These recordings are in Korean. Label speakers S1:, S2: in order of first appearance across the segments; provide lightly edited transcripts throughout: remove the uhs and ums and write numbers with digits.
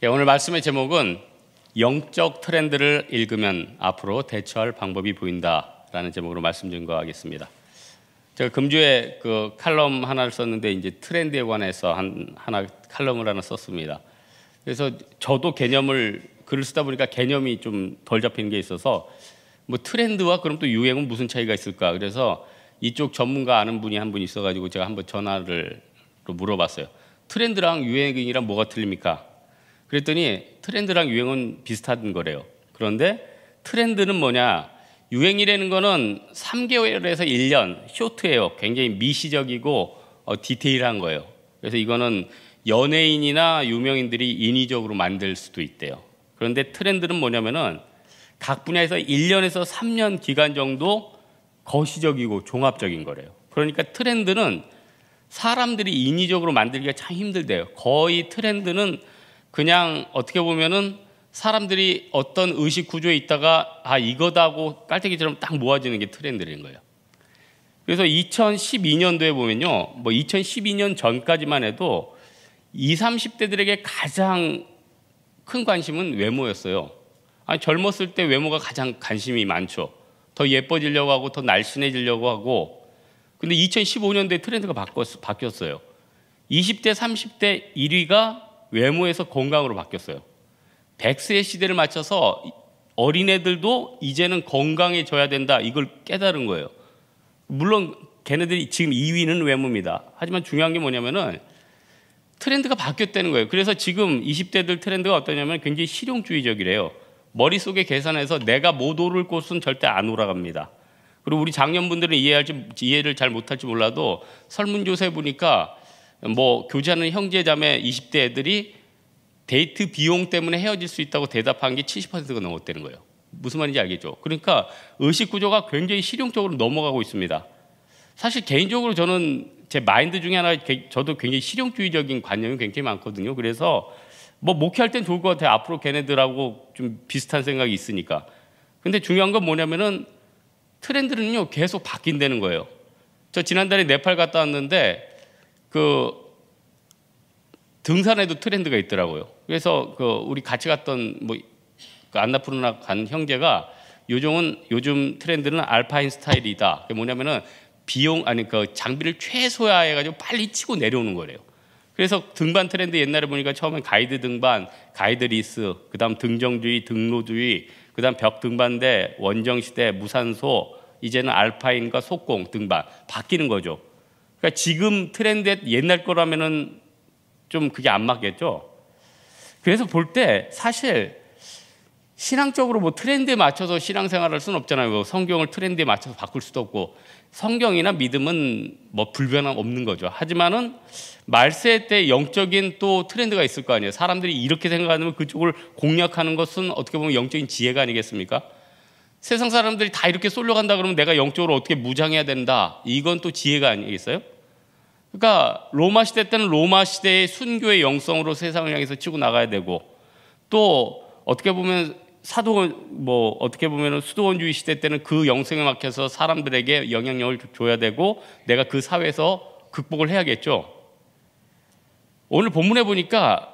S1: 오늘 말씀의 제목은 영적 트렌드를 읽으면 앞으로 대처할 방법이 보인다라는 제목으로 말씀 증거하겠습니다. 제가 금주에 그 칼럼 하나를 썼는데 이제 트렌드에 관해서 하나 칼럼을 하나 썼습니다. 그래서 저도 글을 쓰다 보니까 개념이 좀 덜 잡히는 게 있어서 뭐 트렌드와 그럼 또 유행은 무슨 차이가 있을까? 그래서 이쪽 전문가 아는 분이 한 분 있어가지고 제가 한번 전화를 물어봤어요. 트렌드랑 유행이랑 뭐가 틀립니까? 그랬더니 트렌드랑 유행은 비슷한 거래요. 그런데 트렌드는 뭐냐? 유행이라는 거는 3개월에서 1년 쇼트예요. 굉장히 미시적이고 디테일한 거예요. 그래서 이거는 연예인이나 유명인들이 인위적으로 만들 수도 있대요. 그런데 트렌드는 뭐냐면은 각 분야에서 1년에서 3년 기간 정도 거시적이고 종합적인 거래요. 그러니까 트렌드는 사람들이 인위적으로 만들기가 참 힘들대요. 거의 트렌드는 그냥 어떻게 보면은 사람들이 어떤 의식 구조에 있다가 이거다 하고 깔때기처럼 딱 모아지는 게 트렌드인 거예요. 그래서 2012년도에 보면요, 2012년 전까지만 해도 20, 30대들에게 가장 큰 관심은 외모였어요. 젊었을 때 외모가 가장 관심이 많죠. 더 예뻐지려고 하고 더 날씬해지려고 하고. 근데 2015년도에 트렌드가 바뀌었어요. 20대, 30대 1위가 외모에서 건강으로 바뀌었어요. 100세의 시대를 맞춰서 어린애들도 이제는 건강해져야 된다, 이걸 깨달은 거예요. 물론 걔네들이 지금 2위는 외모입니다. 하지만 중요한 게 뭐냐면은 트렌드가 바뀌었다는 거예요. 그래서 지금 20대들 트렌드가 어떠냐면 굉장히 실용주의적이래요. 머릿속에 계산해서 내가 못 오를 곳은 절대 안 올라갑니다. 그리고 우리 장년분들은 이해를 잘 못할지 몰라도 설문조사해 보니까 교제하는 형제 자매 20대 애들이 데이트 비용 때문에 헤어질 수 있다고 대답한 게 70%가 넘었다는 거예요. 무슨 말인지 알겠죠? 그러니까 의식 구조가 굉장히 실용적으로 넘어가고 있습니다. 사실 개인적으로 저는 제 마인드 중에 하나, 저도 굉장히 실용주의적인 관념이 굉장히 많거든요. 그래서 목회할 땐 좋을 것 같아요. 앞으로 걔네들하고 좀 비슷한 생각이 있으니까. 근데 중요한 건 뭐냐면은 트렌드는요 계속 바뀐다는 거예요. 저 지난달에 네팔 갔다 왔는데 그 등산에도 트렌드가 있더라고요. 그래서 우리 같이 갔던 안나푸르나 간 형제가 요즘 트렌드는 알파인 스타일이다. 그게 뭐냐면은 장비를 최소화해가지고 빨리 치고 내려오는 거래요. 그래서 등반 트렌드 옛날에 보니까 처음엔 가이드 등반, 가이드 리스, 그다음 등정주의, 등로주의, 그다음 벽 등반대, 원정시대, 무산소, 이제는 알파인과 속공 등반 바뀌는 거죠. 그러니까 지금 트렌드 옛날 거라면은 좀 그게 안 맞겠죠. 그래서 볼 때 사실 신앙적으로 트렌드에 맞춰서 신앙생활을 할 수는 없잖아요. 성경을 트렌드에 맞춰서 바꿀 수도 없고, 성경이나 믿음은 불변함 없는 거죠. 하지만은 말세 때 영적인 또 트렌드가 있을 거 아니에요. 사람들이 이렇게 생각하면 그쪽을 공략하는 것은 어떻게 보면 영적인 지혜가 아니겠습니까? 세상 사람들이 다 이렇게 쏠려간다 그러면 내가 영적으로 어떻게 무장해야 된다, 이건 또 지혜가 아니겠어요? 그러니까 로마 시대 때는 로마 시대의 순교의 영성으로 세상을 향해서 치고 나가야 되고, 또 어떻게 보면 수도원주의 시대 때는 그 영성에 막혀서 사람들에게 영향력을 줘야 되고 내가 그 사회에서 극복을 해야겠죠. 오늘 본문에 보니까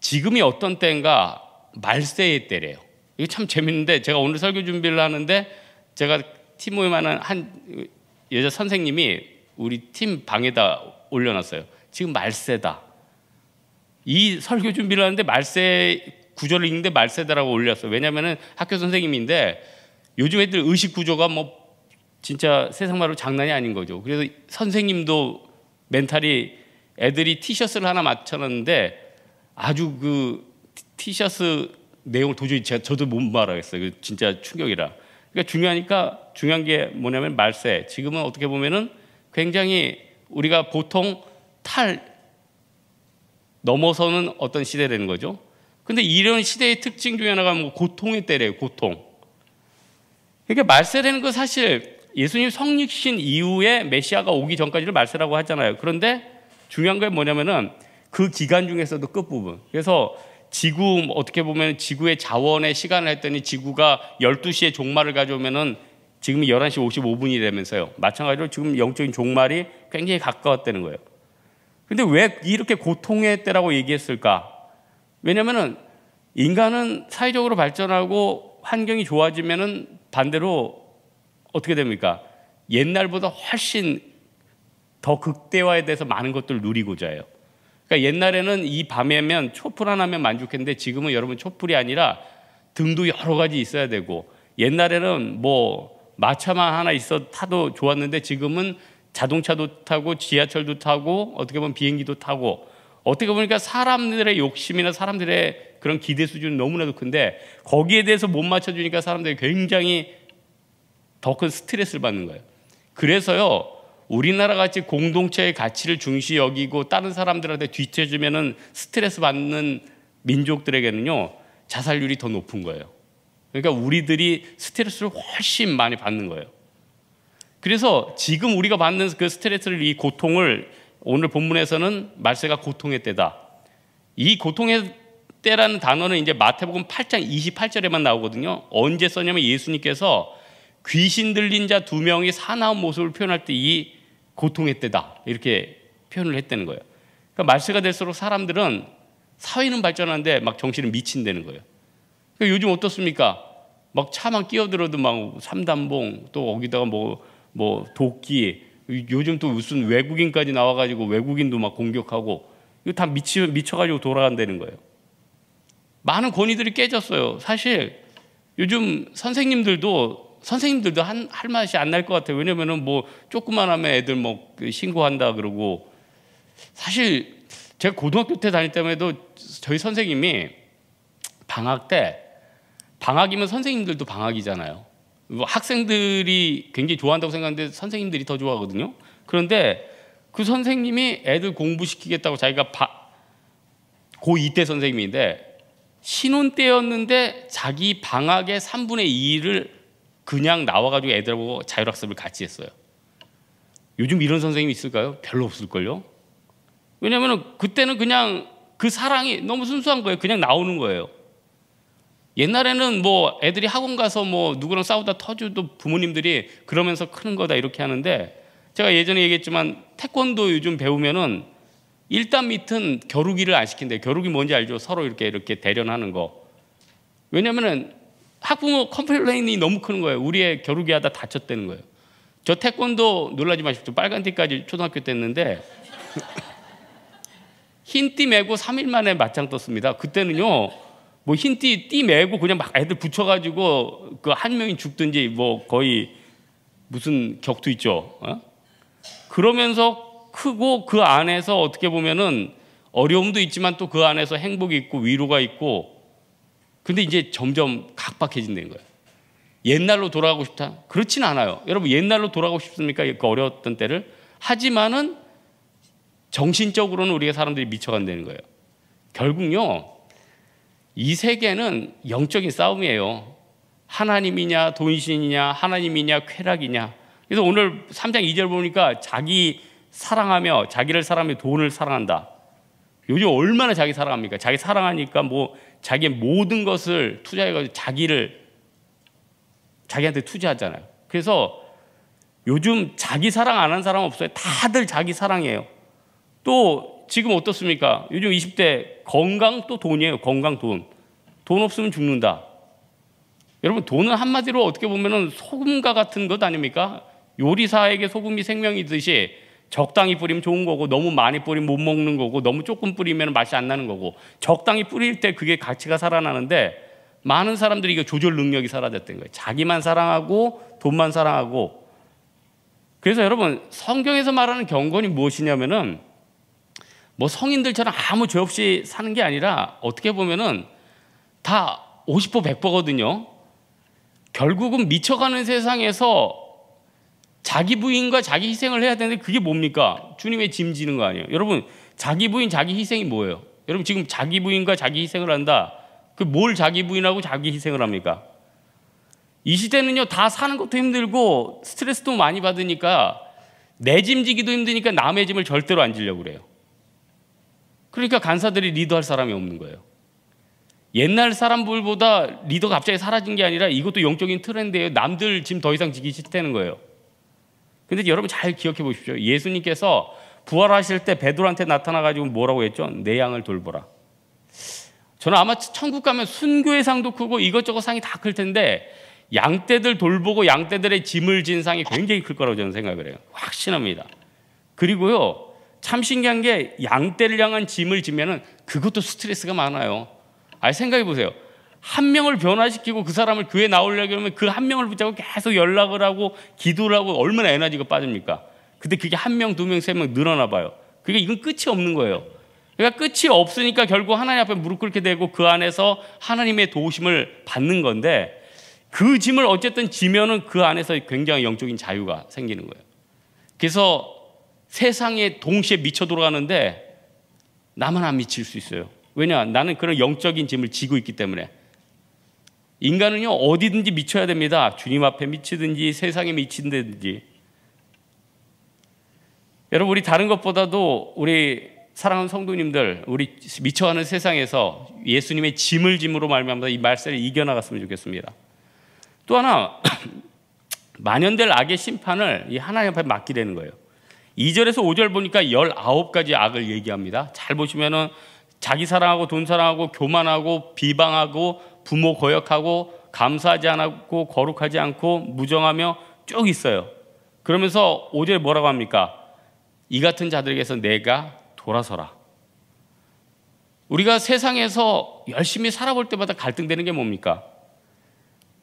S1: 지금이 어떤 때인가, 말세의 때래요. 이게 참 재밌는데, 제가 오늘 설교 준비를 하는데 제가 팀 모임하는 한 여자 선생님이 우리 팀 방에다 올려놨어요. 지금 말세다. 이 설교 준비를 하는데 말세 구절을 읽는데 말세다라고 올렸어요. 왜냐하면 학교 선생님인데 요즘 애들 의식 구조가 진짜 세상 말로 장난이 아닌 거죠. 그래서 선생님도 멘탈이, 애들이 티셔츠를 하나 맞춰놨는데 아주 그 티셔츠 내용을 도저히 저도 못 말하겠어요. 진짜 충격이라. 그러니까 중요한 게 뭐냐면 말세. 지금은 어떻게 보면은 굉장히 우리가 보통 넘어서는 어떤 시대라는 거죠. 근데 이런 시대의 특징 중에 하나가 고통의 때래요. 고통. 그러니까 말세라는 건 사실 예수님 성육신 이후에 메시아가 오기 전까지를 말세라고 하잖아요. 그런데 중요한 게 뭐냐면은 그 기간 중에서도 끝부분. 그래서 어떻게 보면 지구의 자원의 시간을 했더니 지구가 12시에 종말을 가져오면은 지금 11시 55분이라면서요. 마찬가지로 지금 영적인 종말이 굉장히 가까웠다는 거예요. 근데 왜 이렇게 고통의 때라고 얘기했을까? 왜냐하면 인간은 사회적으로 발전하고 환경이 좋아지면은 반대로 어떻게 됩니까? 옛날보다 훨씬 더 극대화에 대해서 많은 것들을 누리고자 해요. 그러니까 옛날에는 이 밤에면 촛불 하나면 만족했는데 지금은 여러분 촛불이 아니라 등도 여러 가지 있어야 되고, 옛날에는 뭐 마차만 하나 있어 타도 좋았는데 지금은 자동차도 타고 지하철도 타고 어떻게 보면 비행기도 타고, 어떻게 보니까 사람들의 욕심이나 사람들의 그런 기대 수준은 너무나도 큰데 거기에 대해서 못 맞춰주니까 사람들이 굉장히 더 큰 스트레스를 받는 거예요. 그래서요, 우리나라 같이 공동체의 가치를 중시 여기고 다른 사람들한테 뒤처지면은 스트레스 받는 민족들에게는요, 자살률이 더 높은 거예요. 그러니까 우리들이 스트레스를 훨씬 많이 받는 거예요. 그래서 지금 우리가 받는 그 스트레스를, 이 고통을 오늘 본문에서는 말세가 고통의 때다. 이 고통의 때라는 단어는 이제 마태복음 8장 28절에만 나오거든요. 언제 썼냐면 예수님께서 귀신 들린 자 2명이 사나운 모습을 표현할 때 이 고통의 때다 이렇게 표현을 했다는 거예요. 그러니까 말세가 될수록 사람들은 사회는 발전하는데 막 정신은 미친다는 거예요. 그러니까 요즘 어떻습니까? 막 차만 끼어들어도 막 삼단봉, 또 거기다가 뭐 도끼, 요즘 또 무슨 외국인까지 나와가지고 외국인도 막 공격하고, 이거 다 미쳐가지고 돌아간다는 거예요. 많은 권위들이 깨졌어요. 사실 요즘 선생님들도 할 맛이 안 날 것 같아요. 왜냐면은 뭐 조금만 하면 애들 뭐 신고한다 그러고, 사실 제가 고등학교 때 다닐 때만 해도 저희 선생님이 방학 때, 방학이면 선생님들도 방학이잖아요. 학생들이 굉장히 좋아한다고 생각하는데 선생님들이 더 좋아하거든요. 그런데 그 선생님이 애들 공부시키겠다고, 자기가 고2 때 선생님인데 신혼 때였는데 자기 방학의 3분의 2를 그냥 나와가지고 애들하고 자율학습을 같이 했어요. 요즘 이런 선생님이 있을까요? 별로 없을걸요. 왜냐하면 그때는 그냥 그 사랑이 너무 순수한 거예요. 그냥 나오는 거예요. 옛날에는 뭐 애들이 학원 가서 뭐 누구랑 싸우다 터져도 부모님들이 그러면서 크는 거다 이렇게 하는데, 제가 예전에 얘기했지만 태권도 요즘 배우면은 일단 밑은 겨루기를 안 시킨대요. 겨루기 뭔지 알죠? 서로 이렇게 대련하는 거. 왜냐면은 학부모 컴플레인이 너무 크는 거예요. 우리의 겨루기 하다 다쳤다는 거예요. 저 태권도 놀라지 마십시오. 빨간 띠까지 초등학교 때 했는데 흰띠 메고 3일 만에 맞짱 떴습니다. 그때는요, 뭐 흰띠 메고 그냥 막 애들 붙여가지고 그 한 명이 죽든지 뭐 거의 무슨 격투 있죠. 그러면서 크고 그 안에서 어떻게 보면은 어려움도 있지만 또 그 안에서 행복이 있고 위로가 있고, 근데 이제 점점 각박해진다는 거예요. 옛날로 돌아가고 싶다? 그렇진 않아요. 여러분, 옛날로 돌아가고 싶습니까? 그 어려웠던 때를. 하지만은 정신적으로는 우리가 사람들이 미쳐간다는 거예요. 결국요, 이 세계는 영적인 싸움이에요. 하나님이냐 돈신이냐, 하나님이냐 쾌락이냐. 그래서 오늘 3장 2절 보니까 자기 사랑하며, 자기를 사랑하며 돈을 사랑한다. 요즘 얼마나 자기 사랑합니까? 자기 사랑하니까 뭐 자기의 모든 것을 투자해가지고 자기한테 투자하잖아요. 그래서 요즘 자기 사랑 안 하는 사람 없어요. 다들 자기 사랑해요. 또 지금 어떻습니까? 요즘 20대 건강 또 돈이에요. 건강 돈. 돈 없으면 죽는다. 여러분, 돈은 한마디로 어떻게 보면은 소금과 같은 것 아닙니까? 요리사에게 소금이 생명이듯이 적당히 뿌리면 좋은 거고, 너무 많이 뿌리면 못 먹는 거고, 너무 조금 뿌리면 맛이 안 나는 거고, 적당히 뿌릴 때 그게 가치가 살아나는데 많은 사람들이 이거 조절 능력이 사라졌던 거예요. 자기만 사랑하고 돈만 사랑하고. 그래서 여러분, 성경에서 말하는 경건이 무엇이냐면은 뭐 성인들처럼 아무 죄 없이 사는 게 아니라 어떻게 보면은 다 50% 100%거든요. 결국은 미쳐가는 세상에서 자기 부인과 자기 희생을 해야 되는데 그게 뭡니까? 주님의 짐 지는 거 아니에요. 여러분, 자기 부인 자기 희생이 뭐예요? 여러분, 지금 자기 부인과 자기 희생을 한다. 그 뭘 자기 부인하고 자기 희생을 합니까? 이 시대는요, 다 사는 것도 힘들고 스트레스도 많이 받으니까 내 짐 지기도 힘드니까 남의 짐을 절대로 안 지려고 그래요. 그러니까 간사들이 리더할 사람이 없는 거예요. 옛날 사람들보다 리더가 갑자기 사라진 게 아니라 이것도 영적인 트렌드예요. 남들 짐 더 이상 지기 싫다는 거예요. 근데 여러분 잘 기억해 보십시오. 예수님께서 부활하실 때 베드로한테 나타나가지고 뭐라고 했죠? 내 양을 돌보라. 저는 아마 천국 가면 순교의 상도 크고 이것저것 상이 다 클 텐데 양떼들 돌보고 양떼들의 짐을 진 상이 굉장히 클 거라고 저는 생각을 해요. 확신합니다. 그리고요, 참 신기한 게 양떼를 향한 짐을 지면은 그것도 스트레스가 많아요. 생각해 보세요. 한 명을 변화시키고 그 사람을 교회 나오려고 하면 그 한 명을 붙잡고 계속 연락을 하고 기도를 하고 얼마나 에너지가 빠집니까? 근데 그게 한 명, 두 명, 세 명 늘어나 봐요. 그러니까 이건 끝이 없는 거예요. 그러니까 끝이 없으니까 결국 하나님 앞에 무릎 꿇게 되고 그 안에서 하나님의 도우심을 받는 건데, 그 짐을 어쨌든 지면은 그 안에서 굉장히 영적인 자유가 생기는 거예요. 그래서 세상에 동시에 미쳐 돌아가는데 나만 안 미칠 수 있어요. 왜냐? 나는 그런 영적인 짐을 지고 있기 때문에. 인간은요, 어디든지 미쳐야 됩니다. 주님 앞에 미치든지 세상에 미친다든지. 여러분, 우리 다른 것보다도 우리 사랑하는 성도님들, 우리 미쳐가는 세상에서 예수님의 짐을 짐으로 말미암아 이 말세를 이겨나갔으면 좋겠습니다. 또 하나, 만연될 악의 심판을 이 하나님 앞에 맡기려는 거예요. 2절에서 5절 보니까 19가지 악을 얘기합니다. 잘 보시면은 자기 사랑하고 돈 사랑하고 교만하고 비방하고 부모 거역하고 감사하지 않고 거룩하지 않고 무정하며 쭉 있어요. 그러면서 5절에 뭐라고 합니까? 이 같은 자들에게서 내가 돌아서라. 우리가 세상에서 열심히 살아볼 때마다 갈등되는 게 뭡니까?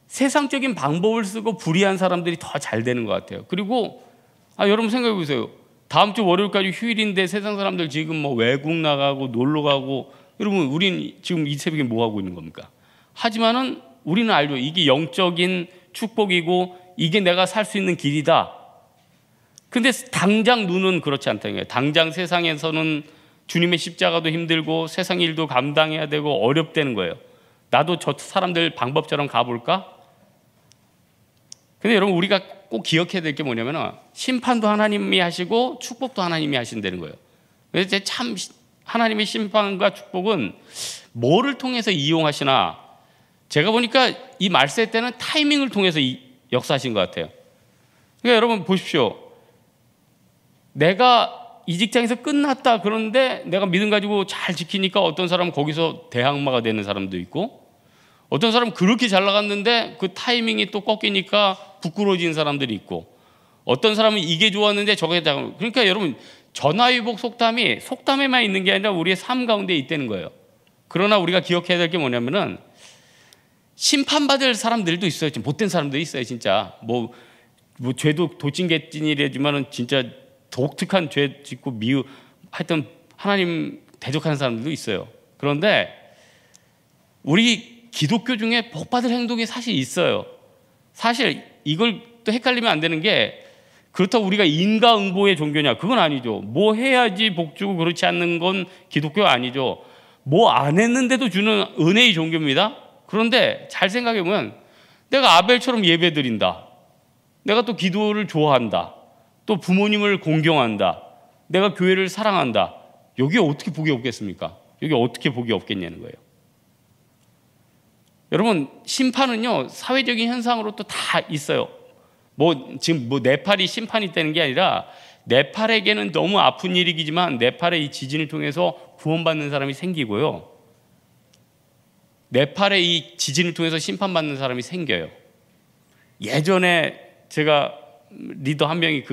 S1: 세상적인 방법을 쓰고 불의한 사람들이 더 잘 되는 것 같아요. 그리고 여러분 생각해 보세요. 다음 주 월요일까지 휴일인데 세상 사람들 지금 뭐 외국 나가고 놀러 가고, 여러분 우린 지금 이 새벽에 뭐 하고 있는 겁니까? 하지만은 우리는 알죠. 이게 영적인 축복이고 이게 내가 살 수 있는 길이다. 근데 당장 눈은 그렇지 않다는 거예요. 당장 세상에서는 주님의 십자가도 힘들고 세상 일도 감당해야 되고 어렵다는 거예요. 나도 저 사람들 방법처럼 가볼까? 근데 여러분, 우리가 꼭 기억해야 될 게 뭐냐면 심판도 하나님이 하시고 축복도 하나님이 하신다는 거예요. 그래서 참 하나님의 심판과 축복은 뭐를 통해서 이용하시나, 제가 보니까 이 말세 때는 타이밍을 통해서 역사하신 것 같아요. 그러니까 여러분 보십시오. 내가 이 직장에서 끝났다 그런데 내가 믿음 가지고 잘 지키니까 어떤 사람은 거기서 대항마가 되는 사람도 있고, 어떤 사람은 그렇게 잘 나갔는데 그 타이밍이 또 꺾이니까 부끄러워진 사람들이 있고, 어떤 사람은 이게 좋았는데 저게 다. 그러니까 여러분, 전화위복 속담이 속담에만 있는 게 아니라 우리의 삶 가운데 있다는 거예요. 그러나 우리가 기억해야 될 게 뭐냐면은 심판받을 사람들도 있어요. 못된 사람들이 있어요. 진짜 뭐 죄도 도찐개찐이라지만은 진짜 독특한 죄 짓고 하여튼 하나님 대적하는 사람들도 있어요. 그런데 우리 기독교 중에 복받을 행동이 사실 있어요. 사실 이걸 또 헷갈리면 안 되는 게, 그렇다고 우리가 인과응보의 종교냐? 그건 아니죠. 뭐 해야지 복 주고 그렇지 않는 건 기독교 아니죠. 뭐 안 했는데도 주는 은혜의 종교입니다. 그런데 잘 생각해 보면 내가 아벨처럼 예배 드린다, 내가 또 기도를 좋아한다, 또 부모님을 공경한다, 내가 교회를 사랑한다, 여기에 어떻게 복이 없겠습니까? 여기 어떻게 복이 없겠냐는 거예요. 여러분, 심판은요 사회적인 현상으로 또 다 있어요. 지금 네팔이 심판이 되는 게 아니라, 네팔에게는 너무 아픈 일이지만 네팔의 이 지진을 통해서 구원받는 사람이 생기고요, 네팔의 이 지진을 통해서 심판받는 사람이 생겨요. 예전에 제가 리더 한 명이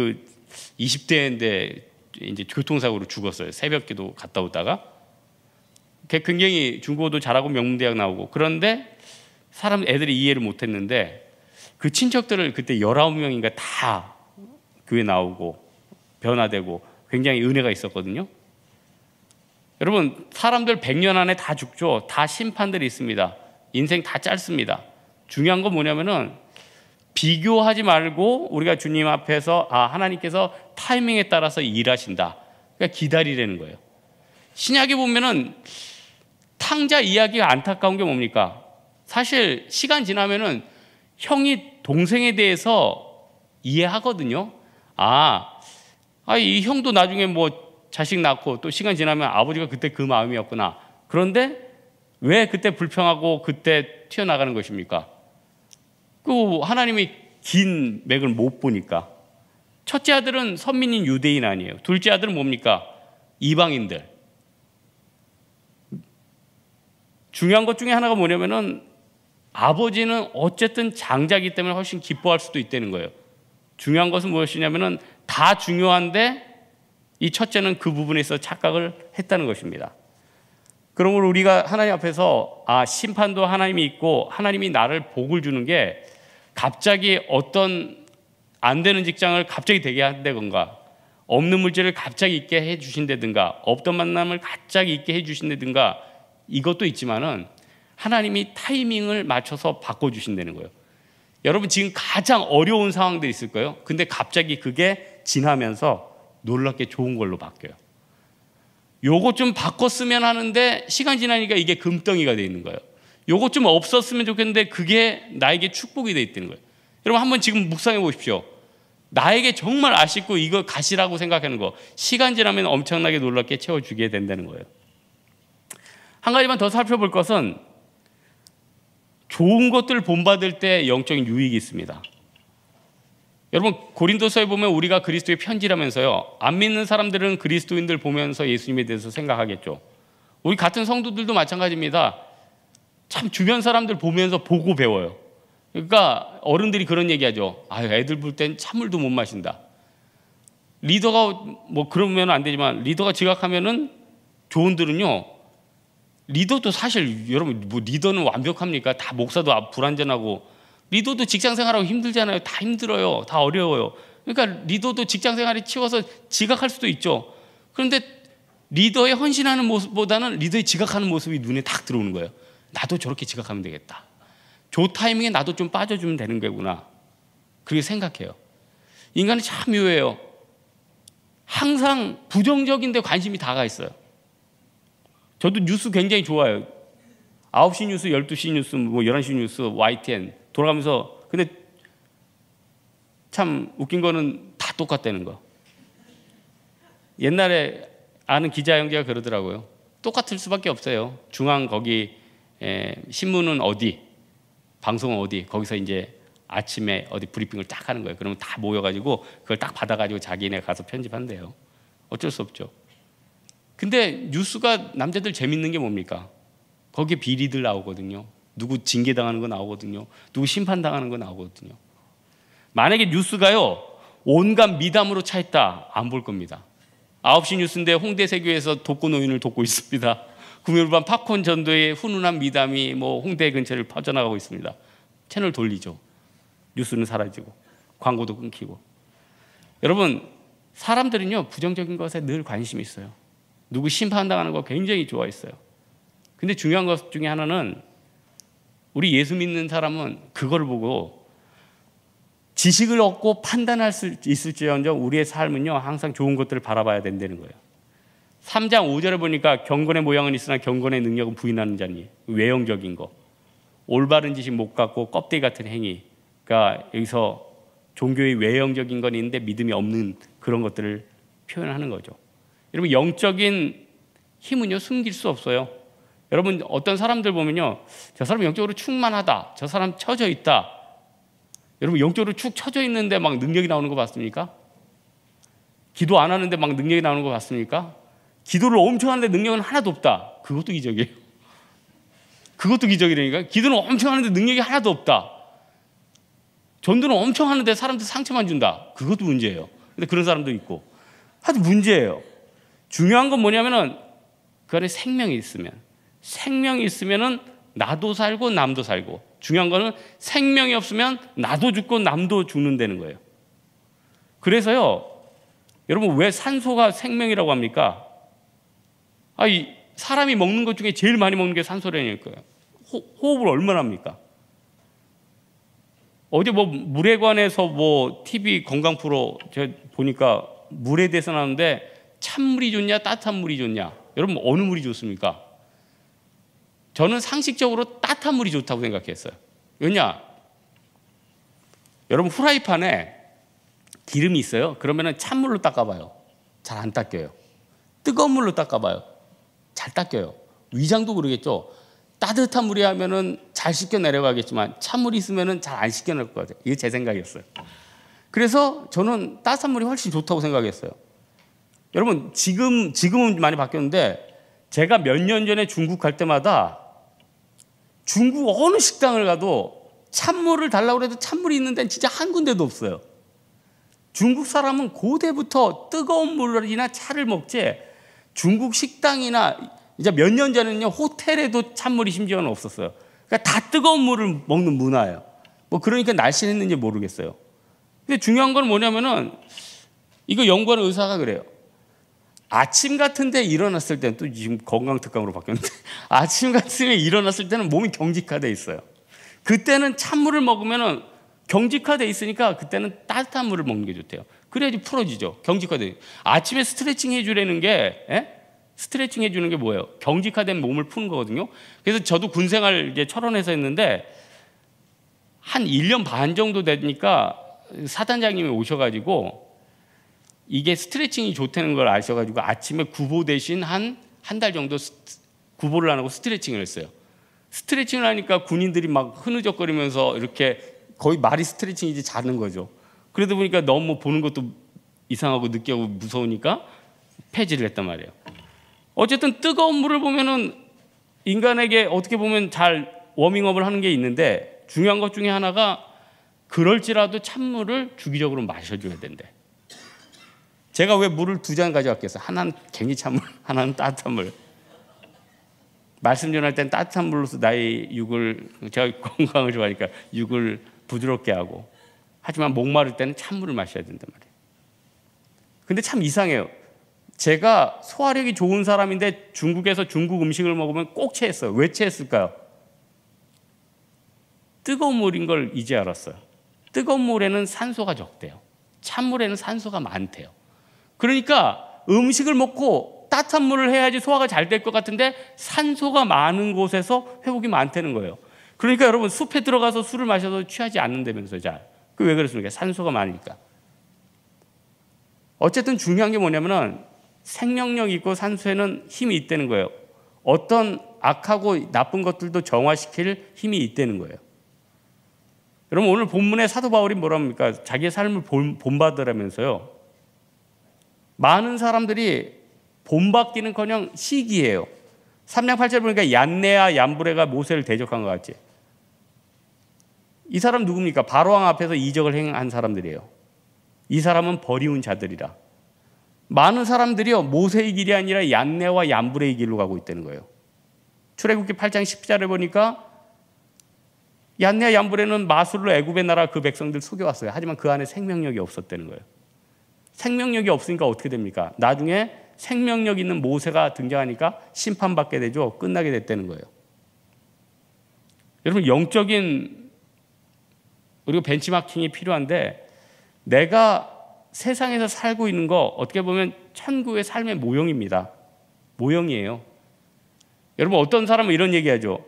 S1: 20대인데 이제 교통사고로 죽었어요. 새벽기도 갔다 오다가. 굉장히 중국어도 잘하고 명문대학 나오고, 그런데 애들이 이해를 못했는데 그 친척들을 그때 19명인가 다 교회 나오고 변화되고 굉장히 은혜가 있었거든요. 여러분, 사람들 100년 안에 다 죽죠. 다 심판들이 있습니다. 인생 다 짧습니다. 중요한 건 뭐냐면은 비교하지 말고 우리가 주님 앞에서 하나님께서 타이밍에 따라서 일하신다. 그러니까 기다리라는 거예요. 신약에 보면은 탕자 이야기가 안타까운 게 뭡니까? 사실 시간 지나면은 형이 동생에 대해서 이해하거든요. 이 형도 나중에 뭐 자식 낳고 또 시간 지나면 아버지가 그때 그 마음이었구나. 그런데 왜 그때 불평하고 그때 튀어나가는 것입니까? 하나님이 긴 맥을 못 보니까. 첫째 아들은 선민인 유대인 아니에요. 둘째 아들은 뭡니까? 이방인들. 중요한 것 중에 하나가 뭐냐면은 아버지는 어쨌든 장자이기 때문에 훨씬 기뻐할 수도 있다는 거예요. 중요한 것은 무엇이냐면은 다 중요한데 이 첫째는 그 부분에 있어 착각을 했다는 것입니다. 그러므로 우리가 하나님 앞에서 심판도 하나님이 있고 하나님이 나를 복을 주는 게 갑자기 어떤 안 되는 직장을 갑자기 되게 한다든가 없는 물질을 갑자기 있게 해주신다든가 없던 만남을 갑자기 있게 해주신다든가 이것도 있지만은 하나님이 타이밍을 맞춰서 바꿔주신다는 거예요. 여러분 지금 가장 어려운 상황들이 있을 거예요. 근데 갑자기 그게 지나면서 놀랍게 좋은 걸로 바뀌어요. 요거 좀 바꿨으면 하는데 시간 지나니까 이게 금덩이가 돼 있는 거예요. 요거 좀 없었으면 좋겠는데 그게 나에게 축복이 돼 있다는 거예요. 여러분 한번 지금 묵상해 보십시오. 나에게 정말 아쉽고 이거 가시라고 생각하는 거 시간 지나면 엄청나게 놀랍게 채워주게 된다는 거예요. 한 가지만 더 살펴볼 것은 좋은 것들을 본받을 때 영적인 유익이 있습니다. 여러분 고린도서에 보면 우리가 그리스도의 편지라면서요. 안 믿는 사람들은 그리스도인들 보면서 예수님에 대해서 생각하겠죠. 우리 같은 성도들도 마찬가지입니다. 참 주변 사람들 보면서 보고 배워요. 그러니까 어른들이 그런 얘기하죠. 애들 볼 땐 찬물도 못 마신다. 리더가 뭐 그러면 안 되지만 리더가 지각하면은 조언들은요. 리더도 사실 여러분 뭐 리더는 완벽합니까? 다 목사도 불완전하고 리더도 직장 생활하고 힘들잖아요. 다 힘들어요. 다 어려워요. 그러니까 리더도 직장 생활에 치워서 지각할 수도 있죠. 그런데 리더의 헌신하는 모습보다는 리더의 지각하는 모습이 눈에 딱 들어오는 거예요. 나도 저렇게 지각하면 되겠다. 조 타이밍에 나도 좀 빠져주면 되는 거구나. 그렇게 생각해요. 인간은 참 묘해요. 항상 부정적인 데 관심이 다가 있어요. 저도 뉴스 굉장히 좋아해요. 9시 뉴스, 12시 뉴스, 뭐 11시 뉴스, YTN 돌아가면서 근데 참 웃긴 거는 다 똑같다는 거. 옛날에 아는 기자 형제가 그러더라고요. 똑같을 수밖에 없어요. 중앙 거기 신문은 어디, 방송은 어디, 거기서 이제 아침에 어디 브리핑을 딱 하는 거예요. 그러면 다 모여가지고 그걸 딱 받아가지고 자기네 가서 편집한대요. 어쩔 수 없죠. 근데 뉴스가 남자들 재밌는 게 뭡니까? 거기에 비리들 나오거든요. 누구 징계당하는 거 나오거든요. 누구 심판당하는 거 나오거든요. 만약에 뉴스가요 온갖 미담으로 차 있다 안 볼 겁니다. 9시 뉴스인데 홍대 세교에서 독거노인을 돕고 있습니다. 금요일 밤 팝콘 전도의 훈훈한 미담이 뭐 홍대 근처를 퍼져나가고 있습니다. 채널 돌리죠. 뉴스는 사라지고 광고도 끊기고. 여러분 사람들은요 부정적인 것에 늘 관심이 있어요. 누구 심판당하는 거 굉장히 좋아했어요. 근데 중요한 것 중에 하나는 우리 예수 믿는 사람은 그걸 보고 지식을 얻고 판단할 수 있을지언정 우리의 삶은요 항상 좋은 것들을 바라봐야 된다는 거예요. 3장 5절에 보니까 경건의 모양은 있으나 경건의 능력은 부인하는 자니 외형적인 거 올바른 지식 못 갖고 껍데기 같은 행위 그러니까 여기서 종교의 외형적인 건 있는데 믿음이 없는 그런 것들을 표현하는 거죠. 여러분 영적인 힘은요 숨길 수 없어요. 여러분 어떤 사람들 보면요 저 사람 영적으로 충만하다 저 사람 처져 있다. 여러분 영적으로 축 처져 있는데 막 능력이 나오는 거 봤습니까? 기도 안 하는데 막 능력이 나오는 거 봤습니까? 기도를 엄청 하는데 능력은 하나도 없다. 그것도 기적이에요. 그것도 기적이라니까. 기도는 엄청 하는데 능력이 하나도 없다. 전도는 엄청 하는데 사람들 상처만 준다. 그것도 문제예요. 근데 그런 사람도 있고 하여튼 문제예요. 중요한 건 뭐냐면은 그 안에 생명이 있으면은 나도 살고 남도 살고 중요한 거는 생명이 없으면 나도 죽고 남도 죽는다는 거예요. 그래서요 여러분 왜 산소가 생명이라고 합니까? 이 사람이 먹는 것 중에 제일 많이 먹는 게 산소라니까요. 호흡을 얼마나 합니까? 어제 뭐 물에 관해서 뭐 TV 건강 프로 제가 보니까 물에 대해서 나오는데 찬물이 좋냐 따뜻한 물이 좋냐 여러분 어느 물이 좋습니까? 저는 상식적으로 따뜻한 물이 좋다고 생각했어요. 왜냐? 여러분 후라이팬에 기름이 있어요. 그러면은 찬물로 닦아봐요. 잘 안 닦여요. 뜨거운 물로 닦아봐요. 잘 닦여요. 위장도 그러겠죠. 따뜻한 물이 하면은 잘 씻겨 내려가겠지만 찬물이 있으면은 잘 안 씻겨 내릴 것 같아요. 이게 제 생각이었어요. 그래서 저는 따뜻한 물이 훨씬 좋다고 생각했어요. 여러분 지금은 많이 바뀌었는데 제가 몇 년 전에 중국 갈 때마다 중국 어느 식당을 가도 찬물을 달라고 해도 찬물이 있는 데는 진짜 한 군데도 없어요. 중국 사람은 고대부터 뜨거운 물이나 차를 먹지, 중국 식당이나 이제 몇 년 전에는요, 호텔에도 찬물이 심지어는 없었어요. 그러니까 다 뜨거운 물을 먹는 문화예요. 뭐 그러니까 날씬했는지 모르겠어요. 근데 중요한 건 뭐냐면은, 이거 연구하는 의사가 그래요. 아침 같은 데 일어났을 때는, 또 지금 건강특강으로 바뀌었는데, 아침 같은 데 일어났을 때는 몸이 경직화돼 있어요. 그때는 찬물을 먹으면은 경직화돼 있으니까 그때는 따뜻한 물을 먹는 게 좋대요. 그래야지 풀어지죠. 경직화돼. 아침에 스트레칭 해주라는 게, 스트레칭 해주는 게 뭐예요? 경직화된 몸을 푸는 거거든요. 그래서 저도 군 생활 이제 철원에서 했는데, 한 1년 반 정도 되니까 사단장님이 오셔가지고, 이게 스트레칭이 좋다는 걸 아셔가지고 아침에 구보 대신 한 달 정도 구보를 안 하고 스트레칭을 했어요. 스트레칭을 하니까 군인들이 막 흐느적거리면서 이렇게 거의 말이 스트레칭이지 자는 거죠. 그러다 보니까 너무 보는 것도 이상하고 느끼하고 무서우니까 폐지를 했단 말이에요. 어쨌든 뜨거운 물을 보면은 인간에게 어떻게 보면 잘 워밍업을 하는 게 있는데, 중요한 것 중에 하나가 그럴지라도 찬물을 주기적으로 마셔줘야 된대. 제가 왜 물을 2잔 가져왔겠어요? 하나는 갱이 찬물, 하나는 따뜻한 물. 말씀 전할 땐 따뜻한 물로서 나의 육을, 제가 건강을 좋아하니까 육을 부드럽게 하고, 하지만 목마를 때는 찬물을 마셔야 된단 말이에요. 근데 참 이상해요. 제가 소화력이 좋은 사람인데 중국에서 중국 음식을 먹으면 꼭 체했어요. 왜 체했을까요? 뜨거운 물인 걸 이제 알았어요. 뜨거운 물에는 산소가 적대요. 찬물에는 산소가 많대요. 그러니까 음식을 먹고 따뜻한 물을 해야지 소화가 잘 될 것 같은데 산소가 많은 곳에서 회복이 많다는 거예요. 그러니까 여러분, 숲에 들어가서 술을 마셔도 취하지 않는다면서요. 잘. 그 왜 그렇습니까? 산소가 많으니까. 어쨌든 중요한 게 뭐냐면은 생명력이 있고 산소에는 힘이 있다는 거예요. 어떤 악하고 나쁜 것들도 정화시킬 힘이 있다는 거예요. 여러분, 오늘 본문의 사도 바울이 뭐라 합니까? 자기의 삶을 본받으라면서요. 많은 사람들이 본받기는커녕 시기해요. 3장 8절 보니까 얀네와 얀브레가 모세를 대적한 것 같지. 이 사람 누굽니까? 바로왕 앞에서 이적을 행한 사람들이에요. 이 사람은 버리운 자들이라. 많은 사람들이요, 모세의 길이 아니라 얀네와 얀브레의 길로 가고 있다는 거예요. 출애굽기 8장 10절에 보니까 얀네와 얀브레는 마술로 애굽의 나라 그 백성들 속여왔어요. 하지만 그 안에 생명력이 없었다는 거예요. 생명력이 없으니까 어떻게 됩니까? 나중에 생명력 있는 모세가 등장하니까 심판받게 되죠. 끝나게 됐다는 거예요. 여러분, 영적인 그리고 벤치마킹이 필요한데, 내가 세상에서 살고 있는 거 어떻게 보면 천국의 삶의 모형입니다. 모형이에요. 여러분, 어떤 사람은 이런 얘기하죠.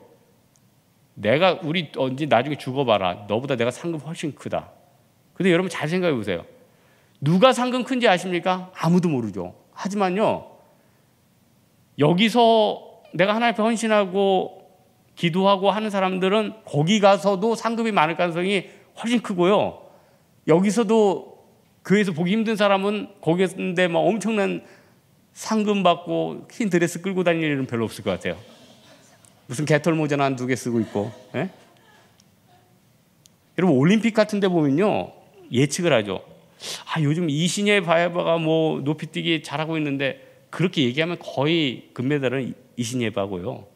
S1: 우리 언제 나중에 죽어봐라. 너보다 내가 상금 훨씬 크다. 근데 여러분, 잘 생각해 보세요. 누가 상금 큰지 아십니까? 아무도 모르죠. 하지만요, 여기서 내가 하나님 앞에 헌신하고 기도하고 하는 사람들은 거기 가서도 상금이 많을 가능성이 훨씬 크고요. 여기서도 교회에서 보기 힘든 사람은 거기 있는데 막 엄청난 상금 받고 흰 드레스 끌고 다니는 일은 별로 없을 것 같아요. 무슨 개털 모자나 한 2개 쓰고 있고. 예? 여러분, 올림픽 같은 데 보면요, 예측을 하죠. 요즘 이신예 바에바가 뭐 높이뛰기 잘하고 있는데, 그렇게 얘기하면 거의 금메달은 이신예바고요.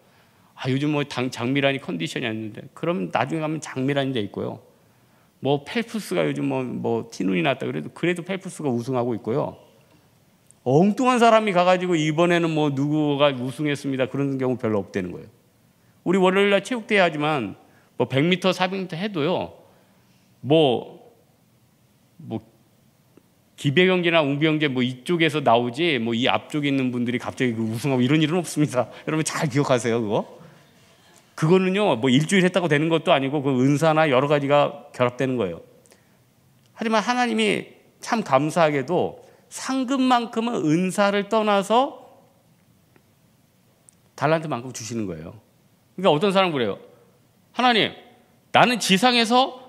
S1: 요즘 뭐 장미란이 컨디션이 안 좋은데, 그러면 나중에 가면 장미란이 돼 있고요. 뭐 펠프스가 요즘 뭐 티눈이 났다 그래도 펠프스가 우승하고 있고요. 엉뚱한 사람이 가가지고 이번에는 뭐 누구가 우승했습니다, 그런 경우 별로 없다는 거예요. 우리 월요일날 체육대회 하지만 뭐 100m, 400m 해도요, 뭐 기배경기나 웅비경기 뭐 이쪽에서 나오지, 뭐 이 앞쪽에 있는 분들이 갑자기 우승하고 이런 일은 없습니다. 여러분 잘 기억하세요, 그거. 그거는요, 뭐 일주일 했다고 되는 것도 아니고, 그 은사나 여러 가지가 결합되는 거예요. 하지만 하나님이 참 감사하게도 상금만큼은 은사를 떠나서 달란트만큼 주시는 거예요. 그러니까 어떤 사람은 그래요. 하나님, 나는 지상에서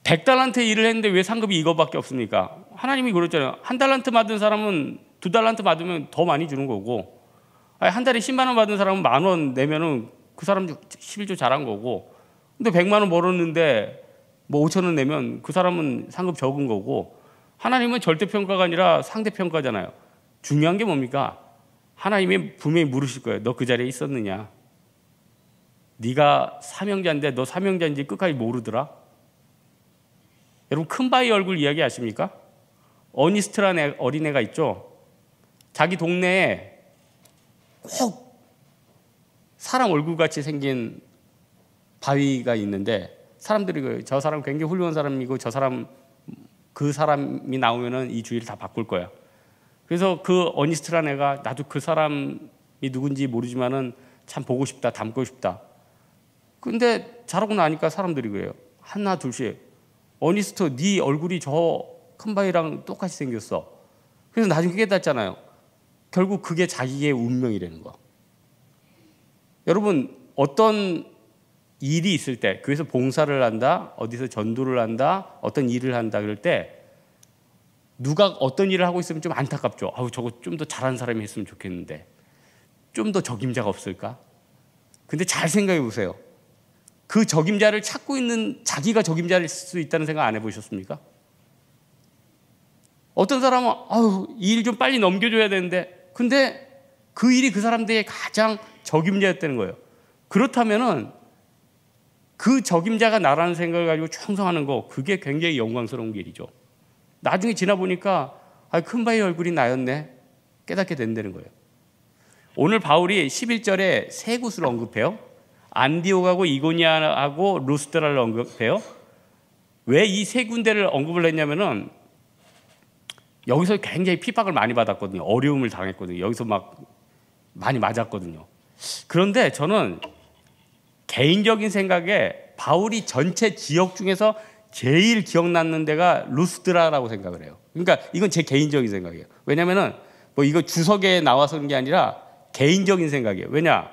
S1: 100달란트 일을 했는데 왜 상급이 이거밖에 없습니까? 하나님이 그랬잖아요. 1달란트 받은 사람은 2달란트 받으면 더 많이 주는 거고, 한 달에 10만 원 받은 사람은 10,000원 내면은 그 사람 11조 잘한 거고. 근데 100만 원 벌었는데 뭐 5천 원 내면 그 사람은 상급 적은 거고, 하나님은 절대평가가 아니라 상대평가잖아요. 중요한 게 뭡니까? 하나님이 분명히 물으실 거예요. 너 그 자리에 있었느냐? 네가 사명자인데 너 사명자인지 끝까지 모르더라? 여러분, 큰 바위 얼굴 이야기 아십니까? 어니스트라는 어린애가 있죠. 자기 동네에 꼭 사람 얼굴같이 생긴 바위가 있는데, 사람들이 저 사람 굉장히 훌륭한 사람이고 그 사람이 나오면은 이 주위를 다 바꿀 거야. 그래서 그 어니스트라는 애가 나도 그 사람이 누군지 모르지만은 참 보고 싶다, 닮고 싶다. 근데 자라고 나니까 사람들이 그래요. 하나 둘씩, 어니스트 네 얼굴이 저 큰 바위랑 똑같이 생겼어. 그래서 나중에 깨닫잖아요. 결국 그게 자기의 운명이라는 거. 여러분, 어떤 일이 있을 때, 교회에서 봉사를 한다, 어디서 전도를 한다, 어떤 일을 한다 그럴 때 누가 어떤 일을 하고 있으면 좀 안타깝죠. 아우, 저거 좀 더 잘하는 사람이 했으면 좋겠는데 좀 더 적임자가 없을까? 근데 잘 생각해 보세요. 그 적임자를 찾고 있는 자기가 적임자일 수 있다는 생각 안 해보셨습니까? 어떤 사람은 아우, 이 일 좀 빨리 넘겨줘야 되는데, 근데 그 일이 그 사람들의 가장 적임자였다는 거예요. 그렇다면은 그 적임자가 나라는 생각을 가지고 충성하는 거, 그게 굉장히 영광스러운 일이죠. 나중에 지나보니까 큰 바위 얼굴이 나였네 깨닫게 된다는 거예요. 오늘 바울이 11절에 세 곳을 언급해요. 안디옥하고 이고니아하고 루스드라를 언급해요. 왜 이 세 군데를 언급을 했냐면은 여기서 굉장히 핍박을 많이 받았거든요. 어려움을 당했거든요. 여기서 막 많이 맞았거든요. 그런데 저는 개인적인 생각에 바울이 전체 지역 중에서 제일 기억나는 데가 루스드라라고 생각을 해요. 그러니까 이건 제 개인적인 생각이에요. 왜냐면은 뭐 이거 주석에 나와서 그런 게 아니라 개인적인 생각이에요. 왜냐?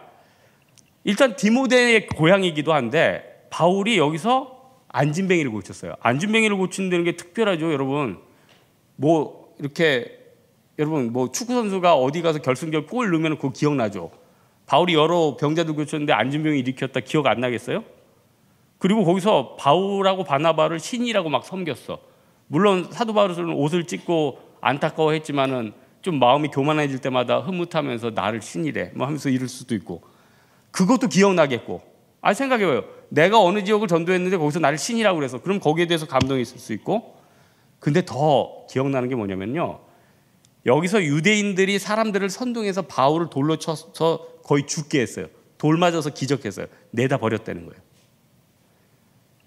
S1: 일단 디모데의 고향이기도 한데 바울이 여기서 안진뱅이를 고쳤어요. 안진뱅이를 고친다는 게 특별하죠, 여러분. 뭐 이렇게 여러분 뭐 축구 선수가 어디 가서 결승전 골 넣으면 그거 기억나죠. 바울이 여러 병자들 고쳤는데 안진병이 일으켰다 기억 안 나겠어요? 그리고 거기서 바울하고 바나바를 신이라고 막 섬겼어. 물론 사도 바울은 옷을 찢고 안타까워했지만은 좀 마음이 교만해질 때마다 흐뭇하면서 나를 신이래 뭐 하면서 이럴 수도 있고, 그것도 기억나겠고. 생각해봐요. 내가 어느 지역을 전도했는데 거기서 나를 신이라고 그래서 그럼 거기에 대해서 감동이 있을 수 있고. 근데 더 기억나는 게 뭐냐면요, 여기서 유대인들이 사람들을 선동해서 바울을 돌로 쳐서 거의 죽게 했어요. 돌 맞아서 기적했어요. 내다 버렸다는 거예요.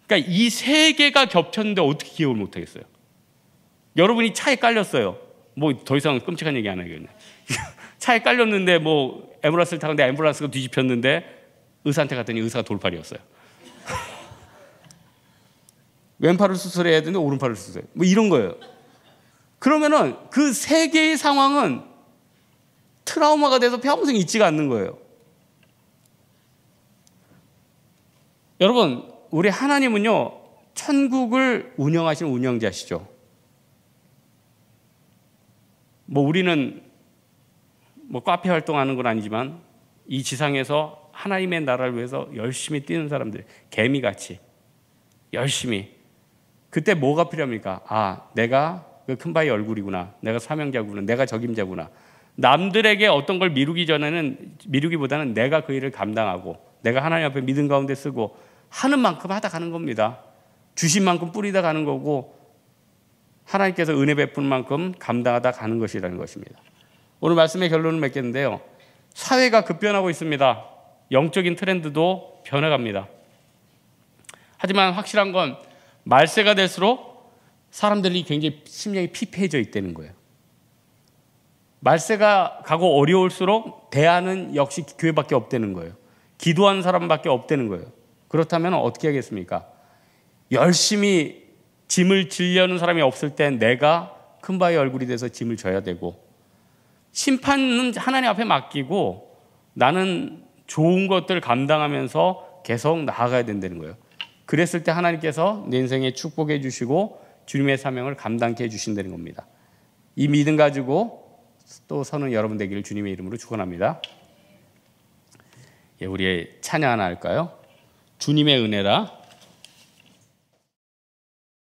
S1: 그러니까 이 세 개가 겹쳤는데 어떻게 기억을 못 하겠어요? 여러분이 차에 깔렸어요. 뭐 더 이상 끔찍한 얘기 안 하겠네. 차에 깔렸는데 뭐 앰뷸런스를 타는데 앰뷸런스가 뒤집혔는데 의사한테 갔더니 의사가 돌팔이었어요. 왼팔을 수술해야 되는데 오른팔을 수술해요. 뭐 이런 거예요. 그러면은 그 세 개의 상황은 트라우마가 돼서 평생 잊지가 않는 거예요. 여러분, 우리 하나님은요, 천국을 운영하시는 운영자시죠. 뭐 우리는 뭐 카페 활동하는 건 아니지만 이 지상에서 하나님의 나라를 위해서 열심히 뛰는 사람들, 개미같이 열심히. 그때 뭐가 필요합니까? 내가 그 큰 바위 얼굴이구나. 내가 사명자구나. 내가 적임자구나. 남들에게 어떤 걸 미루기보다는 내가 그 일을 감당하고 내가 하나님 앞에 믿음 가운데 쓰고 하는 만큼 하다 가는 겁니다. 주신 만큼 뿌리다 가는 거고 하나님께서 은혜 베푸는 만큼 감당하다 가는 것이라는 것입니다. 오늘 말씀의 결론을 맺겠는데요, 사회가 급변하고 있습니다. 영적인 트렌드도 변해갑니다. 하지만 확실한 건 말세가 될수록 사람들이 굉장히 심령이 피폐해져 있다는 거예요. 말세가 가고 어려울수록 대안은 역시 교회밖에 없다는 거예요. 기도하는 사람밖에 없다는 거예요. 그렇다면 어떻게 하겠습니까? 열심히 짐을 지려는 사람이 없을 땐 내가 큰 바위 얼굴이 돼서 짐을 져야 되고, 심판은 하나님 앞에 맡기고 나는 좋은 것들을 감당하면서 계속 나아가야 된다는 거예요. 그랬을 때 하나님께서 내 인생에 축복해 주시고 주님의 사명을 감당케 해주신다는 겁니다. 이 믿음 가지고 또 서는 여러분 되기를 주님의 이름으로 축원합니다. 우리 찬양 하나 할까요? 주님의 은혜라.